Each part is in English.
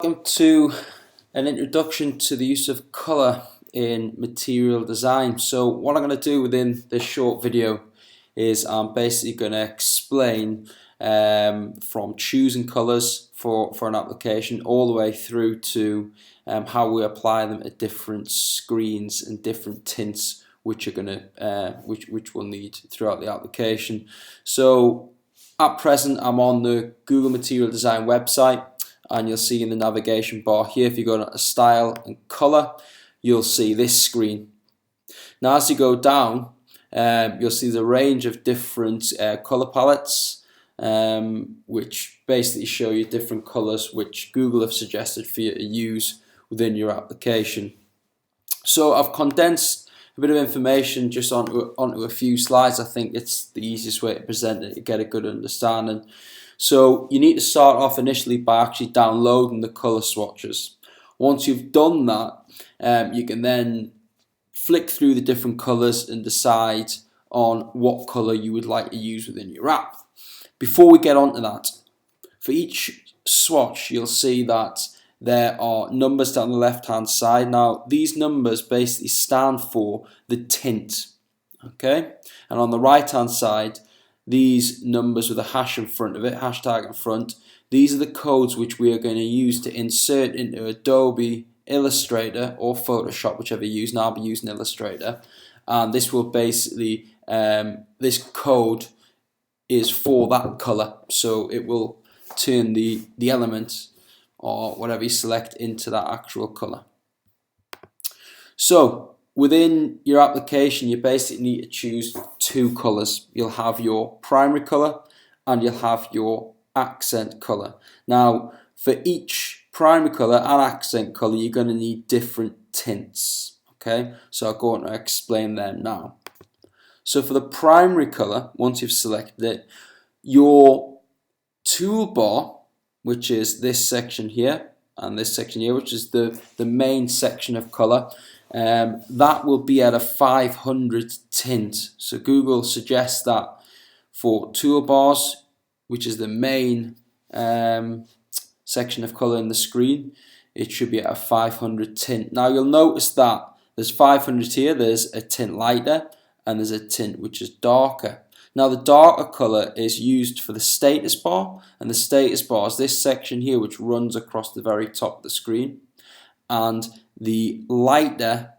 welcome to an introduction to the use of colour in material design. So what I'm going to do within this short video is I'm basically going to explain from choosing colours for an application all the way through to how we apply them at different screens and different tints which are going to which we'll need throughout the application. So at present I'm on the Google Material Design website, and you'll see in the navigation bar here, if you go to style and color, you'll see this screen. Now as you go down, you'll see the range of different color palettes, which basically show you different colors which Google have suggested for you to use within your application. So I've condensed a bit of information just onto a few slides. I think it's the easiest way to present it to get a good understanding. So you need to start off initially by actually downloading the color swatches. Once you've done that, you can then flick through the different colors and decide on what color you would like to use within your app. Before we get on to that, for each swatch you'll see that there are numbers down the left hand side. Now these numbers basically stand for the tint, okay? And on the right hand side, these numbers with a hash in front of it, hashtag in front, these are the codes which we are going to use to insert into Adobe Illustrator or Photoshop, whichever you use. Now I'll be using Illustrator, and this will basically, this code is for that color, so it will turn the element or whatever you select into that actual color. So within your application, you basically need to choose two colors. You'll have your primary color and you'll have your accent color. Now, for each primary color and accent color, you're going to need different tints. Okay, so I'll go on to explain them now. So for the primary color, once you've selected it, your toolbar, which is this section here and this section here, which is the main section of color, that will be at a 500 tint. So Google suggests that for toolbars, which is the main section of color in the screen, it should be at a 500 tint. Now you'll notice that there's 500 here, there's a tint lighter, and there's a tint which is darker. Now the darker color is used for the status bar, and the status bar is this section here which runs across the very top of the screen, and the lighter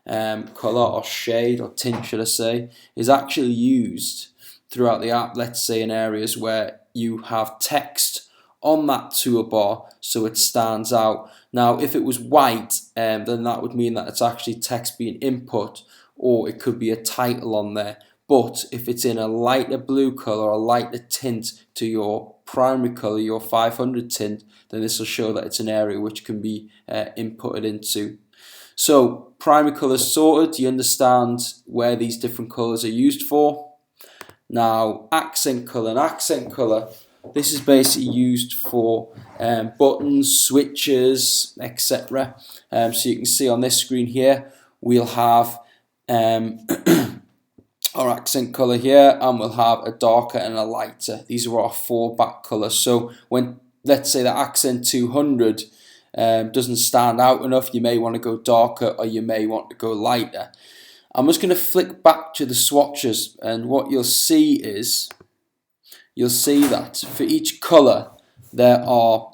color or shade or tint, should I say, is actually used throughout the app, let's say in areas where you have text on that toolbar so it stands out. Now if it was white, then that would mean that it's actually text being input, or it could be a title on there. But if it's in a lighter blue color or lighter tint to your primary color, your 500 tint, then this will show that it's an area which can be inputted into. So primary color sorted, you understand where these different colors are used for. Now accent color, this is basically used for buttons, switches, etc. So you can see on this screen here, we'll have our accent color here, and we'll have a darker and a lighter. These are our fallback colors. So when, let's say, the accent 200 doesn't stand out enough, you may want to go darker or you may want to go lighter. I'm just going to flick back to the swatches, and what you'll see is, you'll see that for each color there are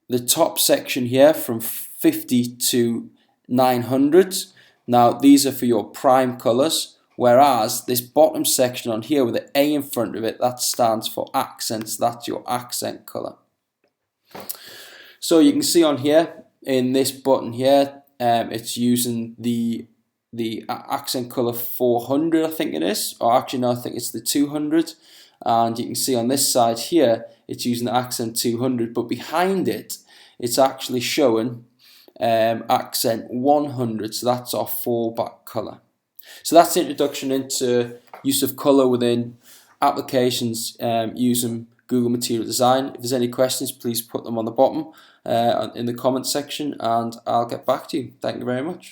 the top section here from 50 to 900. Now these are for your prime colors, whereas this bottom section on here with the A in front of it, that stands for accents. That's your accent color. So you can see on here in this button here, it's using the accent color 400, I think it is, or actually no, I think it's the 200. And you can see on this side here, it's using the accent 200, but behind it, it's actually showing accent 100. So that's our fallback color. So that's the introduction into use of color within applications using Google Material Design. If there's any questions, please put them on the bottom in the comment section, and I'll get back to you. Thank you very much.